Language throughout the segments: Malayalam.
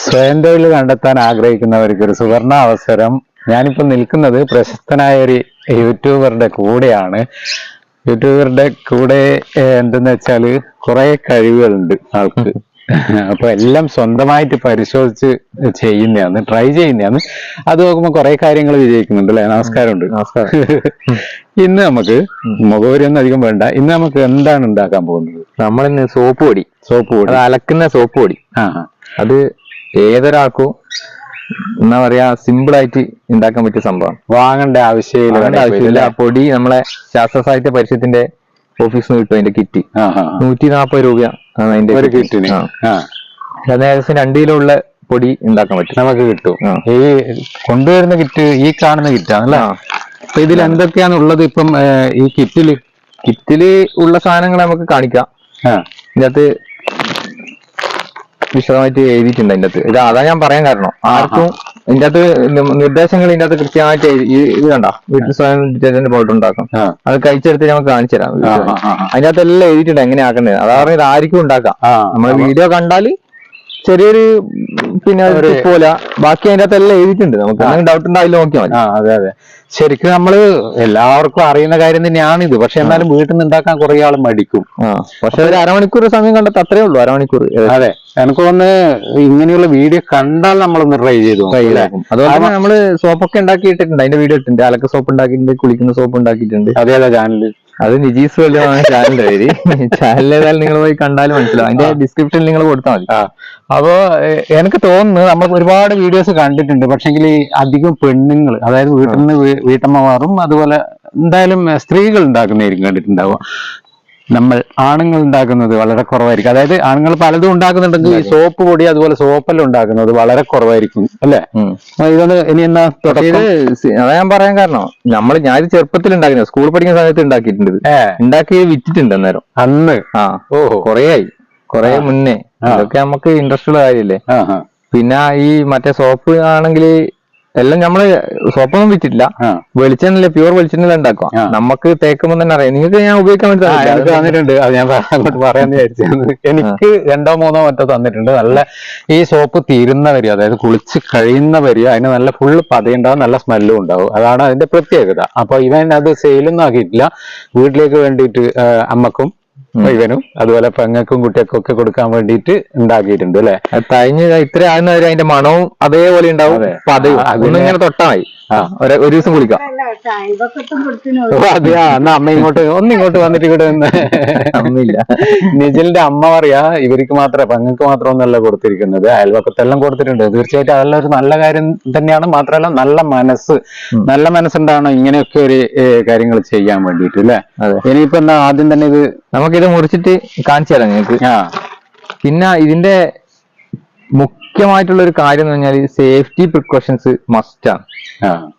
സ്വയം തൊഴിൽ കണ്ടെത്താൻ ആഗ്രഹിക്കുന്നവർക്ക് ഒരു സുവർണ അവസരം. ഞാനിപ്പോ നിൽക്കുന്നത് പ്രശസ്തനായ ഒരു യൂട്യൂബറുടെ കൂടെയാണ്. യൂട്യൂബറുടെ കൂടെ എന്തെന്ന് വെച്ചാല് കുറെ കഴിവുകളുണ്ട് ആൾക്ക്. അപ്പൊ എല്ലാം സ്വന്തമായിട്ട് പരിശോധിച്ച് ചെയ്യുന്നതാണ്, ട്രൈ ചെയ്യുന്നതാണ്. അത് നോക്കുമ്പോ കുറെ കാര്യങ്ങൾ വിജയിക്കുന്നുണ്ട് അല്ലെ? നമസ്കാരമുണ്ട്. നമസ്കാരം. ഇന്ന് നമുക്ക് മുഖവരിയൊന്നും അധികം വേണ്ട. ഇന്ന് നമുക്ക് എന്താണ് ഉണ്ടാക്കാൻ പോകുന്നത്? നമ്മളിന്ന് സോപ്പ് പൊടി അത് അലക്കുന്ന സോപ്പ് പൊടി. അത് ഏതൊരാൾക്കും എന്താ പറയാ സിമ്പിൾ ആയിട്ട് ഉണ്ടാക്കാൻ പറ്റിയ സംഭവം. വാങ്ങേണ്ട ആവശ്യമില്ല. പൊടി നമ്മളെ ശാസ്ത്ര സാഹിത്യ പരിഷത്തിന്റെ ഓഫീസിൽ നിന്ന് കിട്ടും. അതിന്റെ കിറ്റ് 140 രൂപ അതിന്റെ ഒരു കിറ്റിന്. ഏകദേശം 2 കിലോ ഉള്ള പൊടി ഉണ്ടാക്കാൻ പറ്റും, നമുക്ക് കിട്ടും. ഈ കൊണ്ടുവരുന്ന കിറ്റ് ഈ കാണുന്ന കിറ്റാണല്ലേ? അപ്പൊ ഇതിൽ എന്തൊക്കെയാണുള്ളത് ഇപ്പം ഈ കിറ്റില് ഉള്ള സാധനങ്ങൾ നമുക്ക് കാണിക്കാം. ഇതിനകത്ത് വിശദമായിട്ട് എഴുതിയിട്ടുണ്ട്. അതിന്റെ അകത്ത് അതാ ഞാൻ പറയാൻ കാരണം. ആർക്കും ഇതിന്റെ അകത്ത് നിർദ്ദേശങ്ങൾ ഇതിന്റെ അകത്ത് കൃത്യമായിട്ട് ഇത് കണ്ട വീട്ടിൽ സ്വയം ഡിറ്റർജന്റ് പൗഡർ ഉണ്ടാക്കാം. അത് കഴിച്ചെടുത്ത് നമുക്ക് കാണിച്ചു തരാം. അതിന്റെ അകത്ത് എല്ലാം എഴുതിയിട്ടുണ്ട് എങ്ങനെ ആക്കുന്നത്. അതാ ഇത് ആർക്കും ഉണ്ടാക്കാം. നമ്മള് വീഡിയോ കണ്ടാല് ചെറിയൊരു പിന്നെ പോലെ ബാക്കി അതിന്റെ അകത്ത് എല്ലാം എഴുതിയിട്ടുണ്ട്. നമുക്ക് എന്തെങ്കിലും ഡൗട്ട് ഉണ്ടാവില്ല, നോക്കിയാൽ മതി. അതെ. ശരിക്കും നമ്മള് എല്ലാവർക്കും അറിയുന്ന കാര്യം തന്നെയാണിത്. പക്ഷെ എന്നാലും വീട്ടിൽ നിന്ന് ഉണ്ടാക്കാൻ കുറെ ആൾ മടിക്കും. പക്ഷെ ഒരു അരമണിക്കൂർ സമയം കണ്ടെത്തി അത്രേ ഉള്ളൂ. അരമണിക്കൂർ. അതെ, എനിക്ക് തോന്നുന്നു ഇങ്ങനെയുള്ള വീഡിയോ കണ്ടാൽ നമ്മളൊന്ന് ട്രൈ ചെയ്താക്കും. അതുപോലെ നമ്മള് സോപ്പൊക്കെ ഉണ്ടാക്കിയിട്ടുണ്ട്. അതിന്റെ വീഡിയോ ഇട്ടുണ്ട്. അലക്ക സോപ്പ് ഉണ്ടാക്കിയിട്ടുണ്ട്, കുളിക്കുന്ന സോപ്പ് ഉണ്ടാക്കിയിട്ടുണ്ട്. അതേതാ ചാനല്? അത് നിജീസ് വലിയാണ് ചാനലിന്റെ പേര്. ചാനൽ ഏതായാലും നിങ്ങൾ പോയി കണ്ടാലും മനസ്സിലാവും. അതിന്റെ ഡിസ്ക്രിപ്ഷനിൽ നിങ്ങൾ കൊടുത്താൽ മതി. അപ്പോ എനിക്ക് തോന്നുന്നു നമ്മൾ ഒരുപാട് വീഡിയോസ് കണ്ടിട്ടുണ്ട്. പക്ഷെങ്കിൽ അധികം പെണ്ണുങ്ങൾ, അതായത് വീട്ടിൽ നിന്ന് വീട്ടമ്മമാരും അതുപോലെ എന്തായാലും സ്ത്രീകൾ ഉണ്ടാക്കുന്നതായിരിക്കും കണ്ടിട്ടുണ്ടാവുക. നമ്മൾ ആണുങ്ങൾ ഉണ്ടാക്കുന്നത് വളരെ കുറവായിരിക്കും. അതായത് ആണുങ്ങൾ പലതും ഉണ്ടാക്കുന്നുണ്ടെങ്കിൽ ഈ സോപ്പ് പൊടി അതുപോലെ സോപ്പെല്ലാം ഉണ്ടാക്കുന്നത് വളരെ കുറവായിരിക്കും അല്ലെ? ഇതൊന്ന് ഇനി എന്നാ അതാ ഞാൻ പറയാൻ കാരണം. ഞാൻ ചെറുപ്പത്തിൽ ഉണ്ടാക്കുന്നത്, സ്കൂൾ പഠിക്കുന്ന സമയത്ത് ഉണ്ടാക്കിയിട്ടുണ്ട്. ഉണ്ടാക്കി വിറ്റിട്ടുണ്ട് അന്നേരം. അന്ന് കൊറേ മുന്നേ. അതൊക്കെ നമുക്ക് ഇൻട്രസ്റ്റ് ഉള്ള കാര്യല്ലേ. പിന്നെ ഈ മറ്റേ സോപ്പ് ആണെങ്കിൽ എല്ലാം നമ്മള് സോപ്പൊന്നും വിറ്റിട്ടില്ല. വെളിച്ചെണ്ണ, പ്യൂർ വെളിച്ചെണ്ണ ഉണ്ടാക്കുക. നമുക്ക് തേക്കുമ്പോൾ തന്നെ അറിയാം. നിങ്ങൾക്ക് ഞാൻ ഉപയോഗിക്കാൻ വേണ്ടി തന്നിട്ടുണ്ട്. അത് ഞാൻ അങ്ങോട്ട് പറയാന്ന് വിചാരിച്ചത്. എനിക്ക് 2 3 മറ്റോ തന്നിട്ടുണ്ട്. നല്ല ഈ സോപ്പ് തീരുന്നവരെ, അതായത് കുളിച്ച് കഴിയുന്നവരെ അതിന് നല്ല ഫുള്ള് പതയുണ്ടാവും, നല്ല സ്മെല്ലും ഉണ്ടാവും. അതാണ് അതിന്റെ പ്രത്യേകത. അപ്പൊ ഇവൻ അത് സെയിലൊന്നും ആക്കിയിട്ടില്ല. വീട്ടിലേക്ക് വേണ്ടിയിട്ട് അമ്മക്കും ഇവനും അതുപോലെ പെങ്ങൾക്കും കുട്ടികൾക്കും ഒക്കെ കൊടുക്കാൻ വേണ്ടിയിട്ട് ഉണ്ടാക്കിയിട്ടുണ്ട് അല്ലെ? കഴിഞ്ഞ ഇത്ര ആകുന്നവരെ അതിന്റെ മണവും അതേപോലെ ഉണ്ടാവും. പതയും ഇങ്ങനെ തൊട്ടാ മതി. ഒരു ദിവസം കുളിക്കാം. അതെയാ? എന്നാ അമ്മ ഇങ്ങോട്ട് വന്നിട്ട് ഇവിടെ നിന്ന് അമ്മയില്ല. നിജലിന്റെ അമ്മ പറയാ ഇവർക്ക് മാത്രമേ, പെങ്ങൾക്ക് മാത്രമൊന്നല്ല കൊടുത്തിരിക്കുന്നത്, അയൽവക്കത്തെല്ലാം കൊടുത്തിട്ടുണ്ട്. തീർച്ചയായിട്ടും അതെല്ലാം ഒരു നല്ല കാര്യം തന്നെയാണ്. മാത്രമല്ല നല്ല മനസ്സുണ്ടാണ് ഇങ്ങനെയൊക്കെ ഒരു കാര്യങ്ങൾ ചെയ്യാൻ വേണ്ടിയിട്ട് അല്ലെ? ഇനിയിപ്പോ എന്നാ ആദ്യം തന്നെ നമുക്കിത് മുറിച്ചിട്ട് കാണിച്ചു തരാം നിങ്ങൾക്ക്. പിന്നെ ഇതിന്റെ മുഖ്യമായിട്ടുള്ള ഒരു കാര്യം എന്ന് പറഞ്ഞാൽ സേഫ്റ്റി പ്രിക്കോഷൻസ് മസ്റ്റ് ആണ്.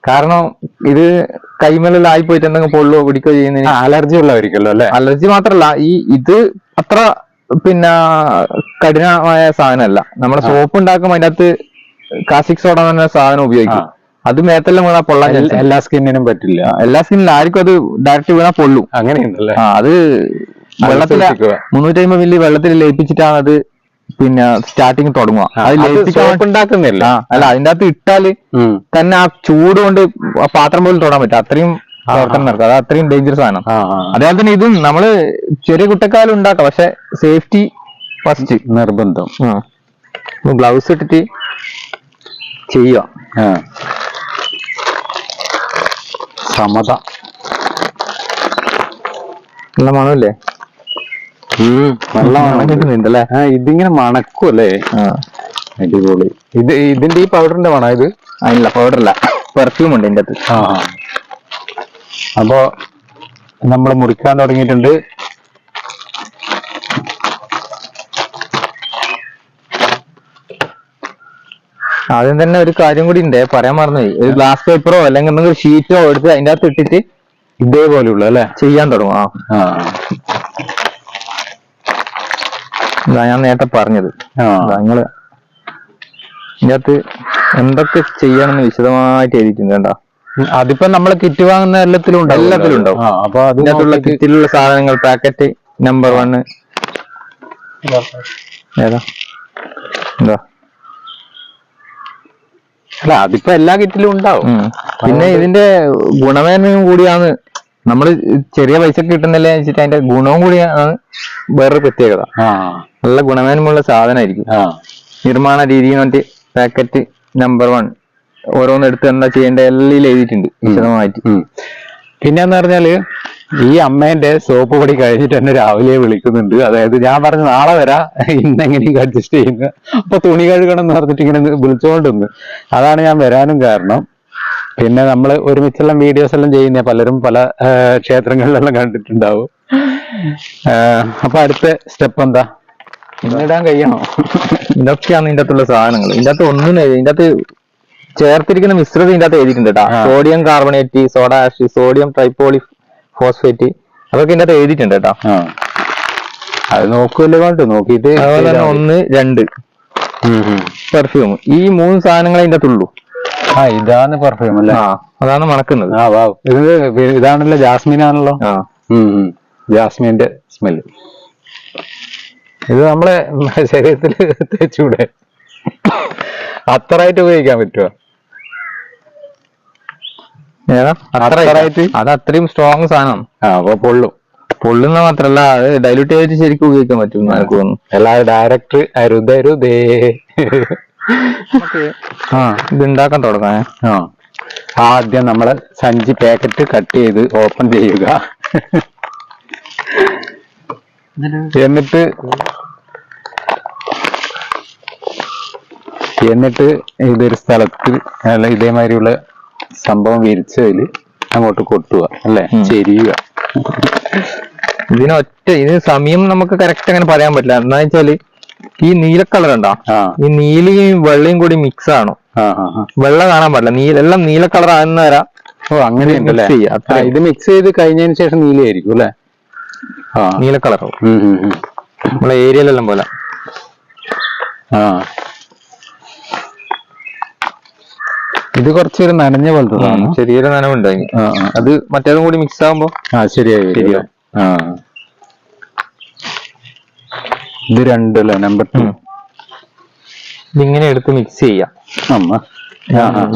കാരണം ഇത് കൈമേലെല്ലാം ആയിപ്പോയിട്ട് എന്തെങ്കിലും പൊള്ളോ പിടിക്കോ ചെയ്യുന്നതിന് അലർജി ഉള്ളവർക്കല്ലോ അല്ലെ? അലർജി മാത്രല്ല, ഇത് അത്ര പിന്നെ കഠിനമായ സാധനമല്ല. നമ്മുടെ സോപ്പ് ഉണ്ടാക്കുമ്പോൾ അതിന്റെ അകത്ത് കാസ്റ്റിക് സോഡ എന്ന് പറഞ്ഞ സാധനം ഉപയോഗിക്കും. അത് മേത്തെല്ലാം വീണാൽ പൊള്ളാൻ എല്ലാ സ്കിന്നിനും പറ്റില്ല. എല്ലാ സ്കിന്നിലും ആർക്കും അത് ഡയറക്റ്റ് വീണാൽ പൊള്ളും. അങ്ങനെയുണ്ടല്ലേ? അത് വെള്ളത്തിൽ 350 മില്ലി വെള്ളത്തിൽ ലയിപ്പിച്ചിട്ടാണ് അത് പിന്നെ സ്റ്റാർട്ടിങ് തുടങ്ങുക. അത് ഉണ്ടാക്കുന്നില്ല. അല്ല, അതിന്റെ അകത്ത് ഇട്ടാല് തന്നെ ആ ചൂട് കൊണ്ട് പാത്രം പോലും തൊടാൻ പറ്റും. അത്രയും പ്രവർത്തനം നടക്കും. അത് അത്രയും ഡേഞ്ചറസ് ആണ്. അതേപോലെ തന്നെ ഇതും നമ്മള് ചെറിയ കുട്ടക്കാലം ഉണ്ടാക്കാം. പക്ഷെ സേഫ്റ്റി ഫസ്റ്റ് നിർബന്ധം. ഗ്ലൗസ് ഇട്ടിട്ട് ചെയ്യുക. സമത നല്ല മണമല്ലേ? നല്ല മണം കിട്ടുന്നുണ്ടല്ലേ? ഇതിങ്ങനെ മണക്കും അല്ലേ? അടിപൊളി. ഇതിന്റെ ഈ പൗഡറിന്റെ മണം ഇത്? അതില്ല, പൗഡറല്ല, പെർഫ്യൂം ഉണ്ട് ഇതിന്റെ അകത്ത്. അപ്പോ നമ്മൾ മുറിക്കാൻ തുടങ്ങിയിട്ടുണ്ട്. ആദ്യം തന്നെ ഒരു കാര്യം കൂടി ഉണ്ട്, പറയാൻ മറന്നുപോയി. ഒരു ഗ്ലാസ് പേപ്പറോ അല്ലെങ്കിൽ എന്തെങ്കിലും ഷീറ്റോ എടുത്ത് അതിന്റെ അകത്ത് ഇട്ടിട്ട് ഇതേപോലെയുള്ള അല്ലെ ചെയ്യാൻ തുടങ്ങും. ഞാൻ നേരത്തെ പറഞ്ഞത്. നിങ്ങള് ഇതിനകത്ത് എന്തൊക്കെ ചെയ്യണമെന്ന് വിശദമായിട്ട് എഴുതിയിട്ടുണ്ട്. കണ്ടോ? അതിപ്പോ നമ്മള് കിറ്റ് വാങ്ങുന്ന എല്ലാത്തിലും ഉണ്ടാവും. അപ്പൊ അതിനകത്തുള്ള കിറ്റിലുള്ള സാധനങ്ങൾ പാക്കറ്റ് നമ്പർ 1 ഏതാ? എന്താ അല്ല അതിപ്പോ എല്ലാ കിറ്റിലും ഉണ്ടാവും. പിന്നെ ഇതിന്റെ ഗുണമേന്മയും കൂടിയാണ് നമ്മള് ചെറിയ പൈസക്ക് കിട്ടുന്നില്ല വെച്ചിട്ട് അതിന്റെ ഗുണവും കൂടിയാണ് വേറൊരു പ്രത്യേകത. നല്ല ഗുണമേന്മയുള്ള സാധനമായിരിക്കും. നിർമ്മാണ രീതി എന്നിട്ട് പാക്കറ്റ് നമ്പർ 1 ഓരോന്ന് എടുത്ത് എന്താ ചെയ്യേണ്ട എല്ലാം എഴുതിയിട്ടുണ്ട് വിശദമായിട്ട്. പിന്നെന്ന് പറഞ്ഞാല് ഈ അമ്മേന്റെ സോപ്പ് പൊടി കഴിഞ്ഞിട്ട് എന്നെ രാവിലെ വിളിക്കുന്നുണ്ട്. അതായത് ഞാൻ പറഞ്ഞു നാളെ വരാ, ഇന്നെങ്ങനെയും അഡ്ജസ്റ്റ് ചെയ്യുക, അപ്പൊ തുണി കഴുകണം എന്ന് പറഞ്ഞിട്ട് ഇങ്ങനെ വിളിച്ചുകൊണ്ടിരുന്നു. അതാണ് ഞാൻ വരാനും കാരണം. പിന്നെ നമ്മൾ ഒരുമിച്ചുള്ള വീഡിയോസ് എല്ലാം ചെയ്യുന്ന പലരും പല ക്ഷേത്രങ്ങളിലെല്ലാം കണ്ടിട്ടുണ്ടാവും. അപ്പൊ അടുത്ത സ്റ്റെപ്പ് എന്താ? ഇന്നിടാൻ കഴിയണോ? ഇതൊക്കെയാണ് ഇതിന്റെ അകത്തുള്ള സാധനങ്ങൾ. ഇതിന്റെ അകത്ത് ഒന്നും ഇതിന്റെ അകത്ത് ചേർത്തിരിക്കുന്ന മിശ്രിതം ഇതിന്റെ അകത്ത് എഴുതിയിട്ടുണ്ട് കേട്ടോ. Sodium carbonate, soda ash, sodium tripolyphosphate, അതൊക്കെ ഇതിന്റെ അകത്ത് എഴുതിയിട്ടുണ്ട് കേട്ടോ. അത് നോക്കുമല്ലോ കണ്ടു നോക്കിയിട്ട്. അതുപോലെ തന്നെ 1, 2 പെർഫ്യൂം. ഈ 3 സാധനങ്ങൾ അതിന്റെ അകത്തുള്ളൂ. ഇതാണ് പെർഫ്യൂം അല്ലേ? അതാണ് മണക്കുന്നത്. ഇതാണല്ലോ ജാസ്മിൻ ആണല്ലോ. ജാസ്മിന്റെ സ്മെല്. ഇത് നമ്മളെ ശരീരത്തിൽ തേച്ചൂടെ? അത്രയായിട്ട് ഉപയോഗിക്കാൻ പറ്റുമോ? അത് അത്രയും സ്ട്രോങ് സാധനം. അപ്പൊ പൊള്ളുന്ന മാത്രല്ല, അത് ഡൈലൂട്ട് ചെയ്തിട്ട് ശരിക്കും ഉപയോഗിക്കാൻ പറ്റും. എനിക്ക് തോന്നുന്നു എല്ലാവരും ഡയറക്ടർ അരുതരുതേ. ഇത് ഉണ്ടാക്കാൻ തുടങ്ങാൻ ആദ്യം നമ്മള് സഞ്ചി പാക്കറ്റ് കട്ട് ചെയ്ത് ഓപ്പൺ ചെയ്യുക. എന്നിട്ട് ഇതൊരു സ്ഥലത്ത് അല്ല ഇതേമാതിരിയുള്ള സംഭവം വിരിച്ചതിൽ അങ്ങോട്ട് കൊട്ടുക അല്ലെ, ചെരിയുക. ഇതിന് സമയം നമുക്ക് കറക്റ്റ് അങ്ങനെ പറയാൻ പറ്റില്ല. എന്താ വെച്ചാല് ഈ നീല കളർ ഉണ്ടോ, ഈ നീലയും വെള്ളയും കൂടി മിക്സ് ആണോ? വെള്ള കാണാൻ പാടില്ല, എല്ലാം നീല കളർ ആകുന്ന വരാ. അങ്ങനെയുണ്ടല്ലേ? ഇത് മിക്സ് ചെയ്ത് കഴിഞ്ഞതിന് ശേഷം നീലയായിരിക്കും അല്ലെ? നീല കളറോ നമ്മളെ ഏരിയയിലെല്ലാം പോലെ. ഇത് കുറച്ചൊരു നനഞ്ഞ പോലത്തെ ചെറിയൊരു നനവുണ്ടായി. അത് മറ്റേതും കൂടി മിക്സ് ആകുമ്പോ ശരിയായി. ഇത് 2 അല്ലേ? നമ്പർ 2. ഇതിങ്ങനെ എടുത്ത് മിക്സ് ചെയ്യാം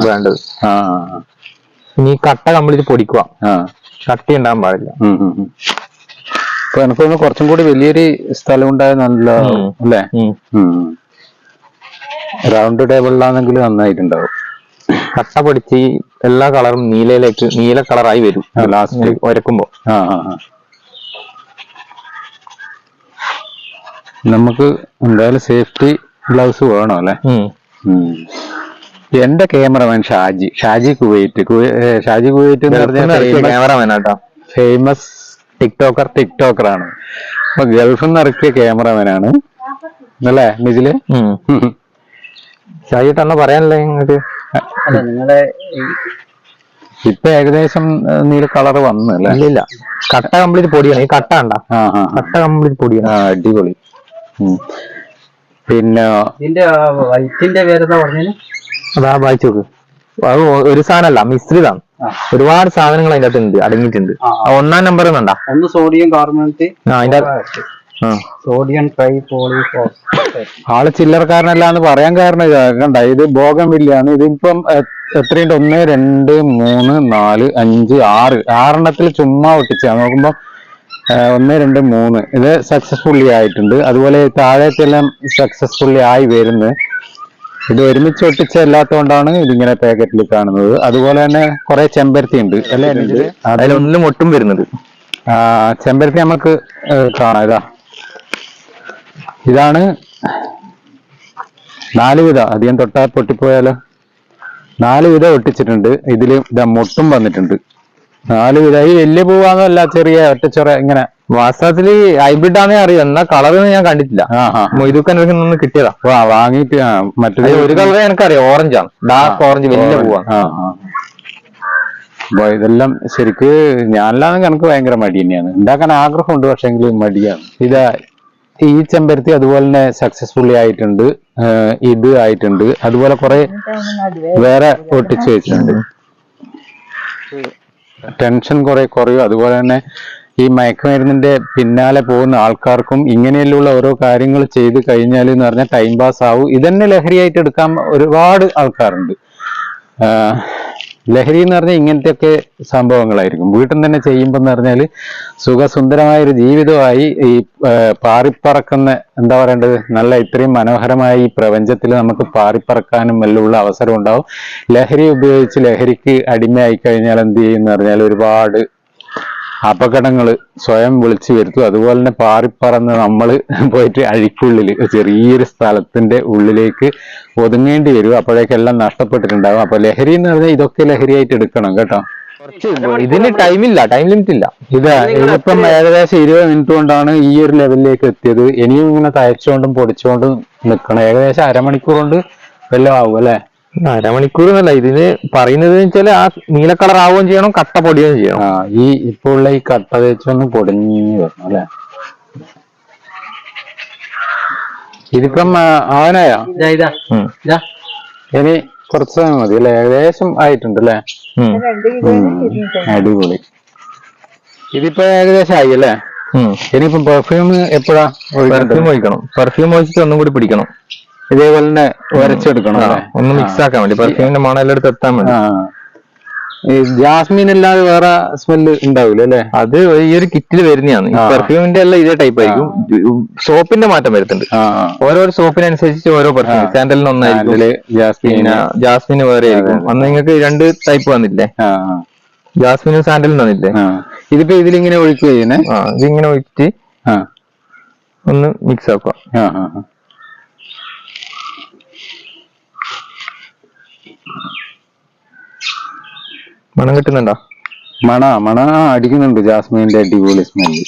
വേണ്ടത്. ഇനി കട്ട കംപ്ലീറ്റ് പൊടിക്കുക. കട്ടി ഉണ്ടാകാൻ പാടില്ല. അപ്പൊ എനിക്കൊന്ന് കുറച്ചും കൂടി വലിയൊരു സ്ഥലം ഉണ്ടായ നല്ല അല്ലേ? റൗണ്ട് ടേബിളിലാണെങ്കിൽ നന്നായിട്ടുണ്ടാവും. കട്ട പൊടിച്ച് എല്ലാ കളറും നീല കളറായി വരും ലാസ്റ്റ് ഉരക്കുമ്പോ. നമുക്ക് എന്തായാലും സേഫ്റ്റി ഗ്ലൗസ് വേണം അല്ലെ? എന്റെ ക്യാമറമാൻ ഷാജി കുവൈറ്റ് എന്ന് പറഞ്ഞാൽ ക്യാമറമാനാട്ടോ. ഫേമസ് ടിക്ടോക്കറാണ്. അപ്പൊ ഗൾഫിൽ നിന്ന് ഇറക്കിയ ക്യാമറമാനാണ് അല്ലേ മിജില്? ഷാജി തന്നെ പറയാനല്ലേ നിങ്ങൾക്ക്? നിങ്ങളെ ഇപ്പൊ ഏകദേശം നീല കളർ വന്നു അല്ലേ? ഇല്ല, കട്ട കംപ്ലീറ്റ് പൊടിയാണ്. ഈ കട്ട കണ്ട? കട്ട കംപ്ലീറ്റ് പൊടിയാണ്. അടിപൊളി. പിന്നെ ഇതിന്റെ വൈറ്റിന്റെ പേരെന്താ പറഞ്ഞത്? അതാ വായിച്ചു നോക്ക്. അത് ഒരു സാധനമല്ല, മിശ്രിതാണ്. ഒരുപാട് സാധനങ്ങൾ അതിന്റെ അകത്ത് ഉണ്ട്, അടങ്ങിയിട്ടുണ്ട്. 1ാം നമ്പർ കണ്ടാ? ഒന്ന് സോഡിയം കാർബണേറ്റ്, അതിന്റെ സോഡിയം ട്രൈപോളിഫോസ്ഫേറ്റ്. ആള് ചില്ലറക്കാരനല്ലാന്ന് പറയാൻ കാരണം കണ്ട, ഇത് ബോഗൻവില്ലയാണ്. ഇതിപ്പം എത്രയുണ്ട്? 1, 2, 3, 4, 5, 6 6എണ്ണത്തിൽ ചുമ്മാ ഒട്ടിച്ചാ നോക്കുമ്പോ 1, 2, 3 ഇത് സക്സസ്ഫുള്ളി ആയിട്ടുണ്ട്. അതുപോലെ താഴേക്കെല്ലാം സക്സസ്ഫുള്ളി ആയി വരുന്നു. ഇത് ഒരുമിച്ച് ഒട്ടിച്ചല്ലാത്തതുകൊണ്ടാണ് ഇതിങ്ങനെ പാക്കറ്റിൽ കാണുന്നത്. അതുപോലെ തന്നെ കുറെ ചെമ്പരത്തി ഉണ്ട് അല്ലേ? അതിലൊന്നിലും ഒട്ടും വരുന്നത് ചെമ്പരത്തി നമുക്ക് കാണാം. ഇതാണ് 4 വിധ. അധികം തൊട്ടാ പൊട്ടിപ്പോയാലോ? 4 വിധ ഒട്ടിച്ചിട്ടുണ്ട്. ഇതില് മൊട്ടും വന്നിട്ടുണ്ട്. 4 വിധ. ഈ വലിയ പൂവാന്നല്ല, ചെറിയ ഒറ്റച്ചൊറ ഇങ്ങനെ. വാസ്തവത്തില് ഹൈബ്രിഡ് ആണേ അറിയാം, എന്നാ കളർ ഞാൻ കണ്ടിട്ടില്ല. ഇതൊക്കെ ഒന്ന് കിട്ടിയതാ വാങ്ങിയിട്ട്. മറ്റേ ഒരു കളർ എനിക്കറിയാം, ഓറഞ്ചാണ്, ഡാർക്ക് ഓറഞ്ച്, വലിയ പൂവാണ്. അപ്പൊ ഇതെല്ലാം ശരിക്ക് ഞാനല്ലാതെ എനിക്ക് ഭയങ്കര മടി തന്നെയാണ്. ഉണ്ടാക്കാൻ ആഗ്രഹമുണ്ട്, പക്ഷെങ്കിൽ മടിയാണ്. ഈ ചെമ്പരത്തി അതുപോലെ തന്നെ സക്സസ്ഫുള്ളി ആയിട്ടുണ്ട്. ഇത് ആയിട്ടുണ്ട്. അതുപോലെ കുറെ വേറെ ഒട്ടിച്ച് വെച്ചിട്ടുണ്ട്. ടെൻഷൻ കുറെ കുറയും. അതുപോലെ തന്നെ ഈ മയക്കുമരുന്നിന്റെ പിന്നാലെ പോകുന്ന ആൾക്കാർക്കും ഇങ്ങനെയുള്ള ഓരോ കാര്യങ്ങൾ ചെയ്ത് കഴിഞ്ഞാൽ എന്ന് പറഞ്ഞാൽ ടൈം പാസ് ആവും. ഇതന്നെ ലഹരിയായിട്ട് എടുക്കാൻ ഒരുപാട് ആൾക്കാരുണ്ട്. ലഹരി എന്ന് പറഞ്ഞാൽ ഇങ്ങനത്തെയൊക്കെ സംഭവങ്ങളായിരിക്കും. വീട്ടിൽ നിന്ന് തന്നെ ചെയ്യുമ്പോൾ എന്ന് പറഞ്ഞാൽ സുഖസുന്ദരമായ ഒരു ജീവിതമായി ഈ പാറിപ്പറക്കുന്ന എന്താ പറയേണ്ടത്, നല്ല ഇത്രയും മനോഹരമായ ഈ പ്രപഞ്ചത്തിൽ നമുക്ക് പാറിപ്പറക്കാനും എല്ലാം ഉള്ള അവസരം ഉണ്ടാവും. ലഹരി ഉപയോഗിച്ച് ലഹരിക്ക് അടിമയായി കഴിഞ്ഞാൽ എന്ത് ചെയ്യുമെന്ന് പറഞ്ഞാൽ ഒരുപാട് അപകടങ്ങൾ സ്വയം വിളിച്ചു വരുത്തും. അതുപോലെ തന്നെ പാറിപ്പറന്ന് നമ്മൾ പോയിട്ട് അഴിക്കുള്ളിൽ ചെറിയൊരു സ്ഥലത്തിന്റെ ഉള്ളിലേക്ക് ഒതുങ്ങേണ്ടി വരും. അപ്പോഴേക്കെല്ലാം നഷ്ടപ്പെട്ടിട്ടുണ്ടാകും. അപ്പൊ ലഹരി എന്ന് പറഞ്ഞാൽ ഇതൊക്കെ ലഹരിയായിട്ട് എടുക്കണം കേട്ടോ. ഇതിന് ടൈം ലിമിറ്റ് ഇല്ല. ഇതിപ്പം ഏകദേശം 20 മിനിറ്റ് കൊണ്ടാണ് ഈ ഒരു ലെവലിലേക്ക് എത്തിയത്. ഇനിയും ഇങ്ങനെ തയ്ച്ചുകൊണ്ടും പൊടിച്ചുകൊണ്ടും നിൽക്കണം. ഏകദേശം അരമണിക്കൂർ കൊണ്ട് വല്ലതും ആവും അല്ലെ? അരമണിക്കൂർ എന്നല്ല ഇതിന് പറയുന്നത് വെച്ചാല് ആ നീല കളർ ആവുകയും ചെയ്യണം, കട്ട പൊടിയുകയും ചെയ്യണം. ഈ ഇപ്പോൾ ഉള്ള ഈ കട്ട തേച്ചൊന്ന് പൊടിഞ്ഞു വരണം അല്ലെ? ഇതിപ്പം ആവനായോ? ഇനി കുറച്ച് സമയം മതി അല്ലെ? ഏകദേശം ആയിട്ടുണ്ട് അല്ലെ? അടിപൊളി. ഇതിപ്പോ ഏകദേശം ആയി അല്ലേ? ഇനിയിപ്പം പെർഫ്യൂം എപ്പോഴാ ഒഴിക്കണം? പെർഫ്യൂം ഒഴിച്ചിട്ട് ഒന്നും കൂടി പിടിക്കണം. ഇതേപോലെ തന്നെ ഉരച്ചെടുക്കണം അല്ലെ? ഒന്ന് മിക്സ് ആക്കാൻ വേണ്ടി, പെർഫ്യൂമിന്റെ മണം എല്ലായിടത്ത് എത്താൻ വേണ്ടി. ഈ ജാസ്മിൻ അല്ലാതെ വേറെ സ്മെല്ല് ഉണ്ടാവില്ല അല്ലെ? അത് ഈ ഒരു കിറ്റിൽ വരുന്നതാണ്. പെർഫ്യൂമിന്റെ എല്ലാം ഇതേ ടൈപ്പ് ആയിരിക്കും. സോപ്പിന്റെ മാറ്റം വരുന്നുണ്ട്. ഓരോ സോപ്പിനനുസരിച്ച് ഓരോ പെർഫ്യൂം. സാൻഡലിന് ഒന്നായിരിക്കും, പിന്നെ ജാസ്മിന് വേറെ ആയിരിക്കും. അന്ന് നിങ്ങൾക്ക് 2 ടൈപ്പ് വന്നില്ലേ? ജാസ്മിനും സാൻഡലും വന്നില്ലേ? ഇതിപ്പോ ഇതിലിങ്ങനെ ഒഴിക്കുക ചെയ്യുന്നേ? ഇതിങ്ങനെ ഒഴിച്ചിട്ട് ഒന്ന് മിക്സ് ആക്കുക. മണം കിട്ടുന്നുണ്ടോ? മണ അടിക്കുന്നുണ്ട്. ജാസ്മിന്റെ അടിപൊളി സ്മെല്ല്.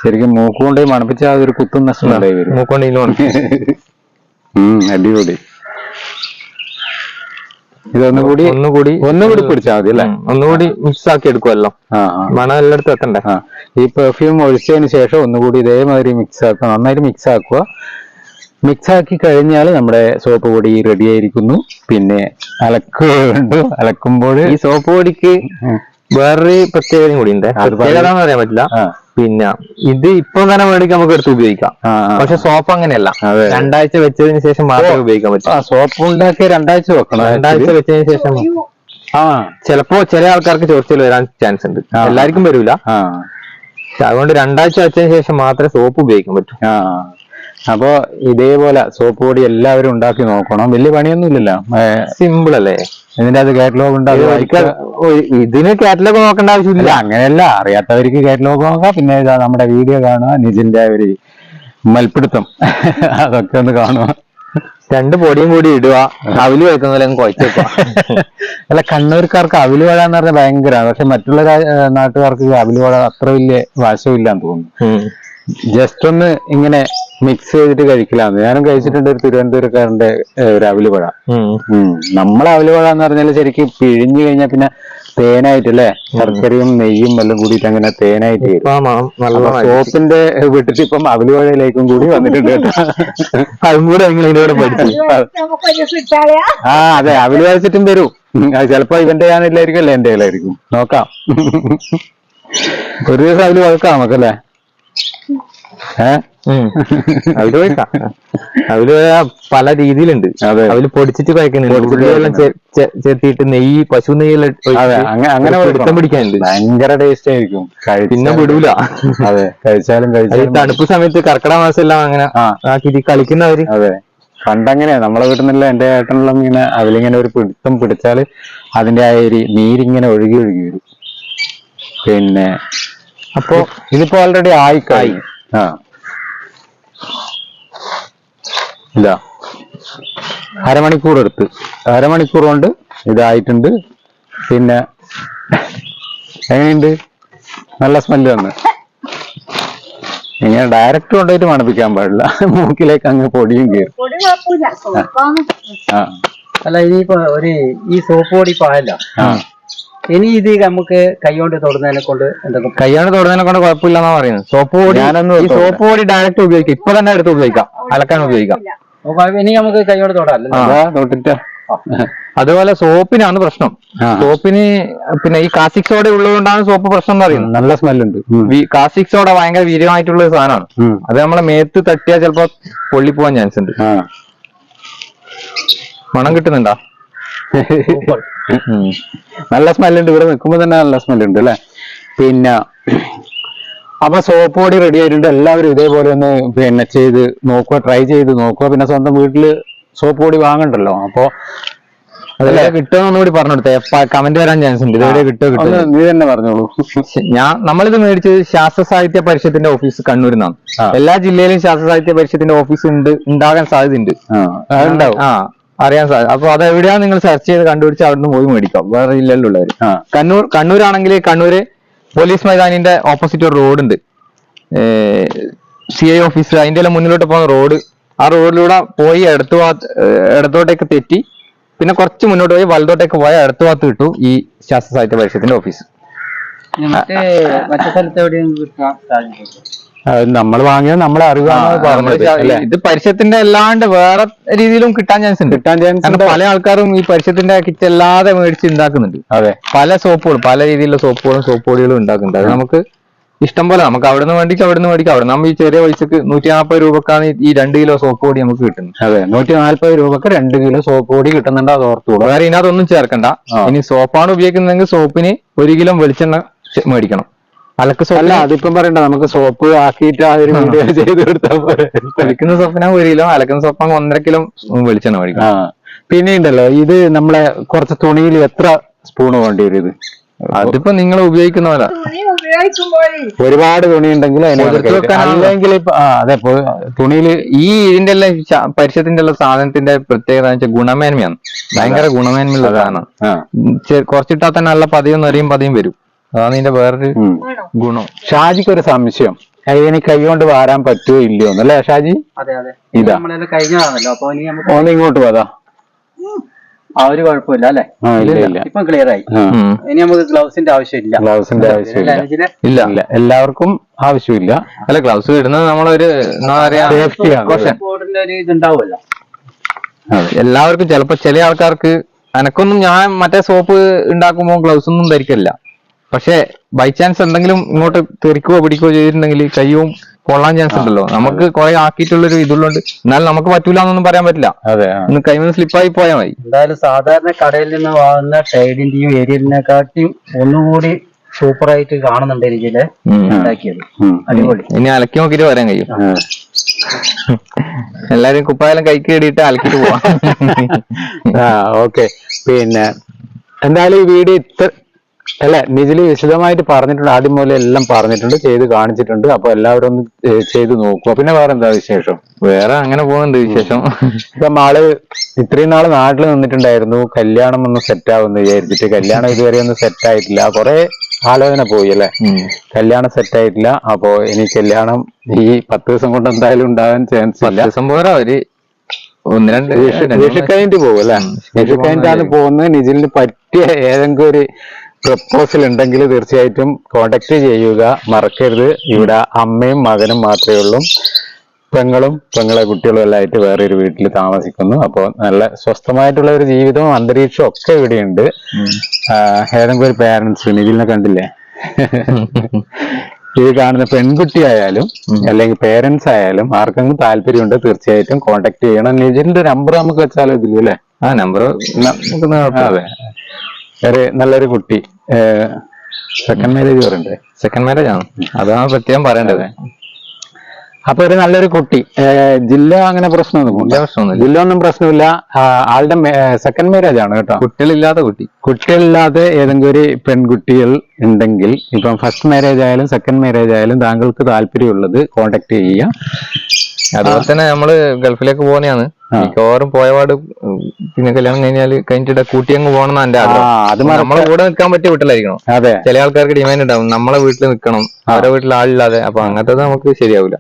ശരിക്കും മൂക്കുകൊണ്ട് മണപ്പിച്ചാൽ അതൊരു കുത്തുന്ന സ്മെല്ലായി വരും. മൂക്കൊണ്ട് അടിപൊളി. ഒന്നുകൂടി പിടിച്ചാൽ മതി അല്ലെ? ഒന്നുകൂടി മിക്സ് ആക്കി എടുക്കുമല്ലോ. മണം എല്ലായിടത്തും എത്തണ്ടേ? ഈ പെർഫ്യൂം ഒഴിച്ചതിന് ശേഷം ഒന്നുകൂടി ഇതേമാതിരി മിക്സ് ആക്കുക. നന്നായിട്ട് മിക്സ് ആക്കുക. മിക്സ് ആക്കി കഴിഞ്ഞാൽ നമ്മുടെ സോപ്പ് പൊടി റെഡി ആയിരിക്കുന്നു. പിന്നെ അലക്കുമ്പോൾ ഈ സോപ്പ് പൊടിക്ക് വേറൊരു പ്രത്യേകതയും കൂടി ഉണ്ട്. പ്രത്യേകത പറയാൻ പറ്റില്ല. പിന്നെ ഇത് ഇപ്പൊ തന്നെ മേടിക്കാൻ നമുക്ക് എടുത്ത് ഉപയോഗിക്കാം. പക്ഷെ സോപ്പ് അങ്ങനെയല്ല, 2 ആഴ്ച വെച്ചതിന് ശേഷം മാത്രമേ ഉപയോഗിക്കാൻ പറ്റൂ. സോപ്പ് ഉണ്ടാക്കി 2 ആഴ്ച വെക്കണം. 2 ആഴ്ച വെച്ചതിന് ശേഷം ചിലപ്പോ ചില ആൾക്കാർക്ക് ചോർച്ചയിൽ വരാൻ ചാൻസ് ഉണ്ട്. എല്ലാവർക്കും വരൂല. അതുകൊണ്ട് 2 ആഴ്ച വെച്ചതിന് ശേഷം മാത്രമേ സോപ്പ് ഉപയോഗിക്കാൻ പറ്റൂ. അപ്പൊ ഇതേപോലെ സോപ്പ് പൊടി എല്ലാവരും ഉണ്ടാക്കി നോക്കണം. വലിയ പണിയൊന്നും ഇല്ലല്ലോ, സിമ്പിൾ അല്ലേ? ഇതിന്റെ അത് കാറ്റലോഗ് ഉണ്ടാകും. ഇതിന് കാറ്റലോഗ് നോക്കേണ്ട ആവശ്യമില്ല. അങ്ങനെയല്ല, അറിയാത്തവർക്ക് കാറ്റലോഗ് നോക്കാം. പിന്നെ ഇതാ നമ്മുടെ വീഡിയോ കാണുക, നിജിന്റെ ഒരു മൽപ്പിടുത്തം അതൊക്കെ ഒന്ന് കാണുക. 2 പൊടിയും കൂടി ഇടുക, അവല് വെക്കുന്നതിലും കുഴച്ചേക്കുക. അല്ല, കണ്ണൂർക്കാർക്ക് അവല് വട എന്ന് പറഞ്ഞാൽ ഭയങ്കരമാണ്. പക്ഷെ മറ്റുള്ള നാട്ടുകാർക്ക് അവല് വട അത്ര വലിയ വാശമില്ലാന്ന് തോന്നുന്നു. ജസ്റ്റ് ഒന്ന് ഇങ്ങനെ മിക്സ് ചെയ്തിട്ട് കഴിക്കലാന്ന്. ഞാനും കഴിച്ചിട്ടുണ്ട് ഒരു തിരുവനന്തപുരക്കാരന്റെ ഒരു അവലുപഴ. നമ്മളെ അവലുപഴ എന്ന് പറഞ്ഞാൽ ശരിക്കും പിഴിഞ്ഞു കഴിഞ്ഞാൽ പിന്നെ തേനായിട്ടല്ലേ, ശർക്കരയും നെയ്യും എല്ലാം കൂടിയിട്ട് അങ്ങനെ തേനായിട്ട് വരും. സോപ്പിന്റെ വിട്ടിട്ട് ഇപ്പം അവലുപഴയിലേക്കും കൂടി വന്നിട്ടുണ്ട് കേട്ടോ. അതും കൂടെ ഇതിലൂടെ പഠിച്ചു. അതെ, അവല് കഴിച്ചിട്ടും വരും. ചിലപ്പോ ഇവന്റെ ഞാനില്ലായിരിക്കും, അല്ലേ എന്റെ കയ്യിലായിരിക്കും. നോക്കാം, ഒരു ദിവസം അവല് വഴക്കാം നമുക്കല്ലേ? അവല് പല രീതിയിലുണ്ട്. അവല് പൊടിച്ചിട്ട് കഴിക്കുന്നുണ്ട്, ചേർത്തിട്ട് നെയ്യ്, പശു നെയ്യെല്ലാം അങ്ങനെ പിടിക്കാനുണ്ട്. ഭയങ്കര ടേസ്റ്റ് ആയിരിക്കും. പിന്നെ വിടൂല. അതെ, കഴിച്ചാലും തണുപ്പ് സമയത്ത് കർക്കിടക മാസം എല്ലാം അങ്ങനെ ആക്കി കളിക്കുന്നവര്. അതെ, പണ്ടങ്ങനെയാ നമ്മളെ വീട്ടിൽ നിന്നുള്ള എന്റെ ഏട്ടനെല്ലാം ഇങ്ങനെ അതിലിങ്ങനെ ഒരു പിടുത്തം പിടിച്ചാല് അതിന്റെ ആ ഒരു നീരിങ്ങനെ ഒഴുകി വരും. പിന്നെ അപ്പോ ഇതിപ്പോ ഓൾറെഡി ആയിക്കായി. ഇതാ അരമണിക്കൂർ കൊണ്ട് ഇതായിട്ടുണ്ട്. പിന്നെ എങ്ങനെയുണ്ട്? നല്ല സ്മെല്ല് വന്ന്. ഇങ്ങനെ ഡയറക്റ്റ് കൊണ്ടുപോയിട്ട് മണപ്പിക്കാൻ പാടില്ല, മൂക്കിലേക്ക് അങ്ങ് പൊടിയും കയറും. അല്ല, ഇനിയിപ്പോ ഈ സോപ്പ് പൊടി പായല്ല, ഇനി ഇത് നമുക്ക് കൈകൊണ്ട് തൊടുന്നതിനെ കൊണ്ട് എന്തൊക്കെ? കൈകൊണ്ട് തൊടുന്നതിനെ കൊണ്ട് കുഴപ്പമില്ലെന്നാ പറയുന്നത്. സോപ്പ് പൊടി ഡയറക്റ്റ് ഉപയോഗിക്കാം. ഇപ്പൊ തന്നെ എടുത്ത് ഉപയോഗിക്കാം, അലക്കാൻ ഉപയോഗിക്കാം. ഇനി നമുക്ക് കൈകൊണ്ട് തൊടാം. അതുപോലെ സോപ്പിനാണ് പ്രശ്നം. സോപ്പിന് പിന്നെ ഈ കാസ്റ്റിക് സോഡ ഉള്ളതുകൊണ്ടാണ് സോപ്പ് പ്രശ്നം എന്ന് പറയുന്നത്. നല്ല സ്മെല്ലുണ്ട്. കാസ്റ്റിക് സോഡ ഭയങ്കര വീര്യമായിട്ടുള്ള ഒരു സാധനമാണ്. അത് നമ്മളെ മേത്ത് തട്ടിയാൽ ചിലപ്പോ പൊള്ളിപ്പോവാൻ ചാൻസ് ഉണ്ട്. മണം കിട്ടുന്നുണ്ടോ? നല്ല സ്മെല്ലുണ്ട്, ഇവിടെ നിൽക്കുമ്പോ തന്നെ നല്ല സ്മെല്ലുണ്ട് അല്ലെ. പിന്നെ അപ്പൊ സോപ്പ് പൊടി റെഡി ആയിട്ടുണ്ട്. എല്ലാവരും ഇതേപോലെ ഒന്ന് പിന്നെ ചെയ്ത് നോക്കുക, ട്രൈ ചെയ്ത് നോക്കുക. പിന്നെ സ്വന്തം വീട്ടില് സോപ്പ് പൊടി വാങ്ങണ്ടല്ലോ. അപ്പൊ അതെവിടെ കിട്ടുമെന്ന് കൂടി പറഞ്ഞെടുത്തേ, കമന്റ് വരാൻ ചാൻസ് ഉണ്ട്. ഇതെവിടെ കിട്ടുമോ? നീ തന്നെ പറഞ്ഞോളൂ. നമ്മളിത് മേടിച്ചത് ശാസ്ത്ര സാഹിത്യ പരിഷത്തിന്റെ ഓഫീസ് കണ്ണൂരിൽ നിന്നാണ്. എല്ലാ ജില്ലയിലും ശാസ്ത്ര സാഹിത്യ പരിഷത്തിന്റെ ഓഫീസ് ഉണ്ടാകാൻ സാധ്യതയുണ്ട്. അതുണ്ടാവും, അറിയാൻ സാധ്യത. അപ്പൊ അതെവിടെയാണ് നിങ്ങൾ സെർച്ച് ചെയ്ത് കണ്ടുപിടിച്ച് അവിടുന്ന് പോയി മേടിക്കാം. വേറെ ജില്ലയിലുള്ളവര് കണ്ണൂരാണെങ്കിൽ കണ്ണൂര് പോലീസ് മൈതാനിന്റെ ഓപ്പോസിറ്റ് ഒരു റോഡ് ഉണ്ട്, CI ഓഫീസ്. അതിന്റെ എല്ലാം മുന്നിലോട്ട് പോകുന്ന റോഡ്, ആ റോഡിലൂടെ പോയി ഇടത്തോട്ടേക്ക് തെറ്റി പിന്നെ കുറച്ച് മുന്നോട്ട് പോയി വലത്തോട്ടേക്ക് പോയ ഇടത്ത് ഭാഗത്ത് കിട്ടും ഈ ശാസ്ത്ര സാഹിത്യ പരിഷത്തിന്റെ ഓഫീസ്. മറ്റു സ്ഥലത്ത് എവിടെയും കിട്ടാൻ സാധ്യത? നമ്മൾ വാങ്ങിയത് നമ്മളെ അറിവാണ് പറഞ്ഞത്. ഇത് പരിഷത്തിന്റെ അല്ലാണ്ട് വേറെ രീതിയിലും കിട്ടാൻ ചാൻസ് ഉണ്ട്. കാരണം പല ആൾക്കാരും ഈ പരിഷത്തിന്റെ കിറ്റ് അല്ലാതെ മേടിച്ച് ഉണ്ടാക്കുന്നുണ്ട്. അതെ, പല സോപ്പുകളും, പല രീതിയിലുള്ള സോപ്പുകളും സോപ്പ് പൊടികളും ഉണ്ടാക്കുന്നുണ്ട്. അത് നമുക്ക് ഇഷ്ടം പോലെ നമുക്ക് അവിടുന്ന് മേടിക്കാം. അവിടെ നമ്മൾ ഈ ചെറിയ പൈസക്ക് 140 രൂപക്കാണ് ഈ 2 കിലോ സോപ്പ് പൊടി നമുക്ക് കിട്ടുന്നത്. അതെ, 140 രൂപക്ക് 2 കിലോ സോപ്പ് പൊടി കിട്ടുന്നുണ്ട്. അത് ഓർത്തോളൂ. വേറെ ഇതിനകത്തൊന്നും ചേർക്കണ്ട. ഇനി സോപ്പാണ് ഉപയോഗിക്കുന്നതെങ്കിൽ സോപ്പിന് 1 കിലോ വെളിച്ചെണ്ണ മേടിക്കണം. അലക്ക് സോപ്പ് അല്ല, അതിപ്പം പറയണ്ട, നമുക്ക് സോപ്പ് ആക്കിയിട്ട് ആ ഒരു വീഡിയോ ചെയ്ത് കൊടുത്താൽ കുളിക്കുന്ന സോപ്പിനാ 1 കിലോ, അലക്കുന്ന സോപ്പാണ് 1.5 കിലോ വെളിച്ചെണ്ണ മേടിക്കണം. പിന്നെ ഉണ്ടല്ലോ, ഇത് നമ്മളെ കുറച്ച് തുണിയിൽ എത്ര സ്പൂണ് വേണ്ടി വരും? ഇത് അതിപ്പോ നിങ്ങൾ ഉപയോഗിക്കുന്ന പോലെ ഒരുപാട് തുണി ഉണ്ടെങ്കിൽ അല്ലെങ്കിൽ അതെ തുണിയിൽ ഈ ഇതിന്റെ എല്ലാം പരിഷത്തിന്റെ എല്ലാം സാധനത്തിന്റെ പ്രത്യേകത വെച്ചാൽ ഗുണമേന്മയാണ്. ഭയങ്കര ഗുണമേന്മയുള്ള സാധനം. കുറച്ചിട്ടാൽ തന്നെ നല്ല പതിയും വരും. അതാണ് ഇതിന്റെ വേറൊരു ഗുണം. ഷാജിക്ക് ഒരു സംശയം, എനിക്ക് കൈ കൊണ്ട് വാരാൻ പറ്റുമോ ഇല്ലയോ എന്നല്ലേ ഷാജി? ഇതാ കഴിഞ്ഞതാണല്ലോ. അപ്പൊ ഒന്ന് ഇങ്ങോട്ട് പോതാ. ആ ഒരു കുഴപ്പമില്ല അല്ലെ? ഇപ്പൊ ക്ലിയർ ആയി. ഇനി നമുക്ക് ഗ്ലൗസിന്റെ ആവശ്യമില്ല. ഗ്ലൗസിന്റെ ആവശ്യമില്ല. ഇല്ല, എല്ലാവർക്കും ആവശ്യമില്ല. അല്ല, ഗ്ലൗസ് ഇടുന്നത് നമ്മളൊരു എന്താ പറയാ ഇതുണ്ടാവുമല്ലോ എല്ലാവർക്കും. ചിലപ്പോ ചില ആൾക്കാർക്ക്, എനക്കൊന്നും ഞാൻ മറ്റേ സോപ്പ് ഉണ്ടാക്കുമ്പോൾ ഗ്ലൗസ് ഒന്നും ധരിക്കില്ല. പക്ഷെ ബൈ ചാൻസ് എന്തെങ്കിലും ഇങ്ങോട്ട് തെറിക്കുകയോ പിടിക്കുകയോ ചെയ്തിട്ടുണ്ടെങ്കിൽ കയ്യും കൊള്ളാൻ ചാൻസ് ഉണ്ടല്ലോ. നമുക്ക് കുറെ ആക്കിയിട്ടുള്ളൊരു ഇതുള്ളതുകൊണ്ട് എന്നാലും നമുക്ക് പറ്റൂല എന്നൊന്നും പറയാൻ പറ്റില്ല. അതെ, ഒന്ന് കൈമന്ന് സ്ലിപ്പായി പോയാൽ മതി. എന്തായാലും സാധാരണ കടയിൽ നിന്ന് വാങ്ങുന്ന ടൈഡിന്റെയും ഏരിയലിനെക്കാട്ടിയും ഒന്നുകൂടി സൂപ്പറായിട്ട് കാണുന്നുണ്ട് രീതിയില് ഉണ്ടാക്കിയത്. അടിപൊളി. ഇനി അലക്കി നോക്കിട്ട് വരാൻ കഴിയും. എല്ലാരും കുപ്പായാലും കൈക്ക് കേടിയിട്ട് അലക്കിട്ട് പോവാം. ഓക്കെ. പിന്നെ എന്തായാലും ഈ വീഡിയോ അല്ല, നിജില് വിശദമായിട്ട് പറഞ്ഞിട്ടുണ്ട്. ആദ്യം മുതലേ എല്ലാം പറഞ്ഞിട്ടുണ്ട്, ചെയ്ത് കാണിച്ചിട്ടുണ്ട്. അപ്പൊ എല്ലാവരും ഒന്ന് ചെയ്ത് നോക്കുക. പിന്നെ വേറെ എന്താ വിശേഷം? വേറെ അങ്ങനെ പോകുന്നുണ്ട് വിശേഷം. ഇപ്പം ആള് ഇത്രയും നാള് നാട്ടിൽ നിന്നിട്ടുണ്ടായിരുന്നു, കല്യാണം ഒന്ന് സെറ്റ് ആവുമെന്ന് വിചാരിച്ചിട്ട്. കല്യാണം ഇതുവരെ ഒന്നും സെറ്റ് ആയിട്ടില്ല. കുറെ ആലോചന പോയി അല്ലെ, കല്യാണം സെറ്റ് ആയിട്ടില്ല. അപ്പൊ ഇനി കല്യാണം ഈ 10 ദിവസം കൊണ്ട് എന്തായാലും ഉണ്ടാകാൻ ചാൻസ് ഇല്ല. 10 ദിവസം പോരാ, ഒരു 1-2 വിഷു കഴിഞ്ഞിട്ട് പോകും അല്ലെ? വിഷു കഴിഞ്ഞിട്ടാണ് പോകുന്നത്. നിജിലിന് പറ്റിയ ഏതെങ്കിലും ഒരു പ്രപ്പോസൽ ഉണ്ടെങ്കിൽ തീർച്ചയായിട്ടും കോണ്ടാക്ട് ചെയ്യുക, മറക്കരുത്. ഇവിടെ അമ്മയും മകനും മാത്രമേ ഉള്ളൂ. പെങ്ങളെ കുട്ടികളും എല്ലാം ആയിട്ട് വേറൊരു വീട്ടിൽ താമസിക്കുന്നു. അപ്പോൾ നല്ല സ്വസ്ഥമായിട്ടുള്ള ഒരു ജീവിതവും അന്തരീക്ഷവും ഒക്കെ ഇവിടെയുണ്ട്. ഏതെങ്കിലും ഒരു പാരന്റ്സ് നിജിലിനെ കണ്ടില്ലേ? ഈ കാണുന്ന പെൺകുട്ടി ആയാലും അല്ലെങ്കിൽ പേരൻസ് ആയാലും ആർക്കെങ്കിലും താല്പര്യമുണ്ട് തീർച്ചയായിട്ടും കോണ്ടാക്ട് ചെയ്യണം. നിജിലിന്റെ നമ്പർ നമുക്ക് വെച്ചാലോ ഇതിൽ അല്ലേ? ആ നമ്പർ അതെ, ഒരു നല്ലൊരു കുട്ടി. സെക്കൻഡ് മാരേജ് പറയണ്ടേ? സെക്കൻഡ് മാരേജ് ആണ്, അതാണ് പ്രത്യേകം പറയേണ്ടത്. അപ്പൊ ഒരു നല്ലൊരു കുട്ടി. ജില്ല അങ്ങനെ പ്രശ്നമൊന്നും, ജില്ല ഒന്നും പ്രശ്നമില്ല. ആളുടെ സെക്കൻഡ് മാരേജ് ആണ് കേട്ടോ. കുട്ടികളില്ലാതെ ഏതെങ്കിലും ഒരു പെൺകുട്ടികൾ ഉണ്ടെങ്കിൽ, ഇപ്പം ഫസ്റ്റ് മാരേജ് ആയാലും സെക്കൻഡ് മാരേജ് ആയാലും താങ്കൾക്ക് താല്പര്യമുള്ളത് കോണ്ടാക്ട് ചെയ്യുക. അതുപോലെ തന്നെ നമ്മള് ഗൾഫിലേക്ക് പോകുന്നതാണ്. മിക്കവാറും പോയപാട് പിന്നെ കല്യാണം കഴിഞ്ഞിട്ട് കൂട്ടിയങ്ങ് പോകണം എന്റെ ആഗ്രഹം. നമ്മളെ കൂടെ നിൽക്കാൻ പറ്റിയ വീട്ടിലായിരിക്കണം. അതെ, ചില ആൾക്കാർക്ക് ഡിമാൻഡ് ഉണ്ടാവും നമ്മളെ വീട്ടിൽ നിൽക്കണം, അവരുടെ വീട്ടിൽ ആളില്ലാതെ. അപ്പൊ അങ്ങനത്തെ നമുക്ക് ശരിയാവില്ല.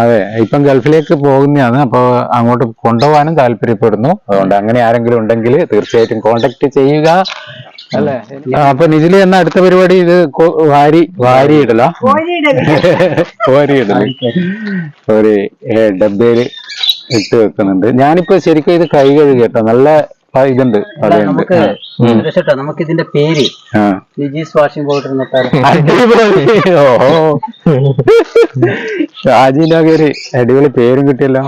അതെ, ഇപ്പം ഗൾഫിലേക്ക് പോകുന്നതാണ്. അപ്പൊ അങ്ങോട്ട് കൊണ്ടുപോകാനും താല്പര്യപ്പെടുന്നു. അതുകൊണ്ട് അങ്ങനെ ആരെങ്കിലും ഉണ്ടെങ്കിൽ തീർച്ചയായിട്ടും കോണ്ടാക്ട് ചെയ്യുക അല്ലേ? അപ്പൊ നിജില് എന്ന അടുത്ത പരിപാടി ഇത് വാരിയിടല ഒരു ഡബ്ബയില് ഇട്ട് വെക്കുന്നുണ്ട്. ഞാനിപ്പോ ശരിക്കും ഇത് കൈ കഴുകി കേട്ടോ, നല്ല ഇതുണ്ട്. നമുക്ക് ഇതിന്റെ പേര് നിജീസ് വാഷിംഗ് പൗഡർ. ഷാജിന്റെ ഒരു അടിപൊളി പേരും കിട്ടിയല്ലോ.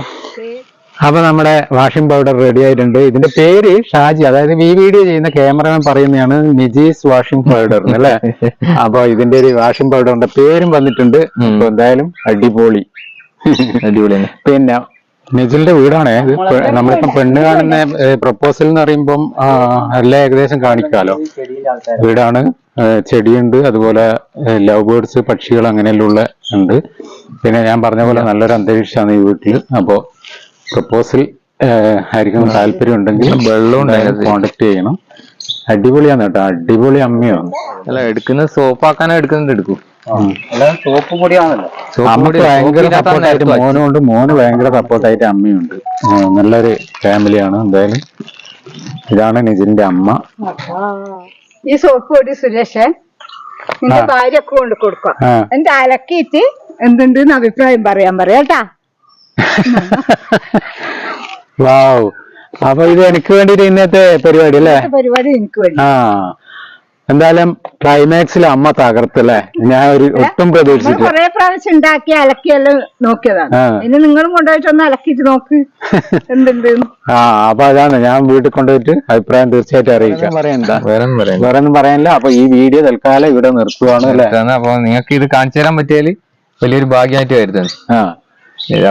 അപ്പൊ നമ്മുടെ വാഷിംഗ് പൗഡർ റെഡി ആയിട്ടുണ്ട്. ഇതിന്റെ പേര് ഷാജി, അതായത് ഈ വീഡിയോ ചെയ്യുന്ന ക്യാമറമാൻ പറയുന്നതാണ് നിജീസ് വാഷിംഗ് പൗഡർ അല്ലെ. അപ്പൊ ഇതിന്റെ ഒരു വാഷിംഗ് പൗഡറിന്റെ പേരും വന്നിട്ടുണ്ട്. അപ്പൊ എന്തായാലും അടിപൊളി അടിപൊളിയാണ്. പിന്നെ നിജിലിന്റെ വീടാണ് ഇത്. നമ്മളിപ്പം പെണ്ണ് കാണുന്ന പ്രപ്പോസൽ എന്ന് പറയുമ്പം എല്ലാം ഏകദേശം കാണിക്കാലോ. വീടാണ്, ചെടിയുണ്ട്, അതുപോലെ ലവ് ബേർഡ്സ്, പക്ഷികൾ അങ്ങനെയെല്ലാം ഉള്ള ഉണ്ട്. പിന്നെ ഞാൻ പറഞ്ഞ പോലെ നല്ലൊരു അന്തരീക്ഷമാണ് ഈ വീട്ടിൽ. അപ്പോ പ്രപ്പോസൽ ആയിരിക്കും താല്പര്യം ഉണ്ടെങ്കിൽ വെള്ളം കോണ്ടാക്ട് ചെയ്യണം. അടിപൊളിയാണ് കേട്ടോ, അടിപൊളി അമ്മയാണ്. അല്ല, എടുക്കുന്നത് സോപ്പാക്കാനോ എടുക്കുന്നത് എടുക്കും. സോപ്പ് പൊടിയാണല്ലോ. അമ്മക്ക് ഭയങ്കര സപ്പോർട്ടായിട്ട് മോനുണ്ട്, മോന് ഭയങ്കര സപ്പോർട്ടായിട്ട് അമ്മയുണ്ട്. നല്ലൊരു ഫാമിലിയാണ്. എന്തായാലും ഇതാണ് നിജിന്റെ അമ്മ. ഈ സോപ്പ് പൊടി സുരേഷൻ നിന്റെ ഭാര്യയൊക്കെ കൊണ്ട് കൊടുക്കാം. എന്റെ അലക്കിയിട്ട് എന്തുണ്ടെന്ന് അഭിപ്രായം പറയാട്ടാ. വാവ്. അപ്പൊ ഇത് എനിക്ക് വേണ്ടിട്ട് ഇന്നത്തെ പരിപാടി അല്ലേ? പരിപാടി എനിക്ക് വേണ്ടി. ആ, എന്തായാലും ക്ലൈമാക്സിൽ അമ്മ തകർത്തല്ലേ. ഞാൻ ഒട്ടും പ്രതീക്ഷിച്ചു. കൊറേ പ്രാവശ്യം ഉണ്ടാക്കി അലക്കിയെല്ലാം നോക്കിയതാണ്. ഇനി നിങ്ങളും കൊണ്ടുപോയിട്ട് ഒന്ന് അലക്കിയിട്ട് നോക്ക് എന്തുണ്ട്. അപ്പൊ അതാണ് ഞാൻ വീട്ടിൽ കൊണ്ടുപോയിട്ട് അഭിപ്രായം തീർച്ചയായിട്ടും അറിയിക്കാം. വേറെ ഒന്നും പറയാനില്ല. അപ്പൊ ഈ വീഡിയോ തൽക്കാലം ഇവിടെ നിർത്തുവാണ് അല്ലെ. അപ്പൊ നിങ്ങൾക്ക് ഇത് കാണിച്ചു തരാൻ പറ്റിയാല് വലിയൊരു ഭാഗ്യമായിട്ട് വരുന്നത്.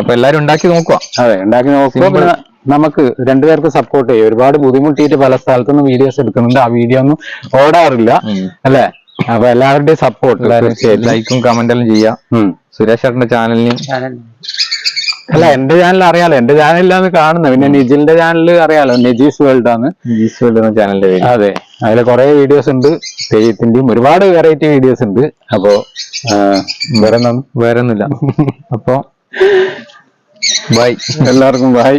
അപ്പൊ എല്ലാരും ഉണ്ടാക്കി നോക്കുക. അതെ, ഉണ്ടാക്കി നോക്കുക. നമുക്ക് രണ്ടുപേർക്ക് സപ്പോർട്ട് ചെയ്യും. ഒരുപാട് ബുദ്ധിമുട്ടിയിട്ട് പല സ്ഥലത്തുനിന്ന് വീഡിയോസ് എടുക്കുന്നുണ്ട്. ആ വീഡിയോ ഒന്നും ഓടാറില്ല അല്ലെ. അപ്പൊ എല്ലാവരുടെയും സപ്പോർട്ട് ലൈക്കും കമന്റെല്ലാം ചെയ്യാം. സുരേഷ് ചേട്ടന്റെ ചാനലിന് അല്ല, എന്റെ ചാനൽ അറിയാലോ, എന്റെ ചാനലിലാണ് കാണുന്നത്. പിന്നെ നിജിലിന്റെ ചാനൽ അറിയാലോ, നിജീസ് വേൾഡ് ആണ്. നിജീസ് വേൾഡ് എന്ന ചാനലിന്റെ പേര്. അതെ, അതിൽ കുറെ വീഡിയോസ് ഉണ്ട്, തെയ്യത്തിന്റെയും ഒരുപാട് വെറൈറ്റി വീഡിയോസ് ഉണ്ട്. അപ്പോ വേറെ ഒന്നുമില്ല. അപ്പൊ ബൈ, എല്ലാവർക്കും ബൈ.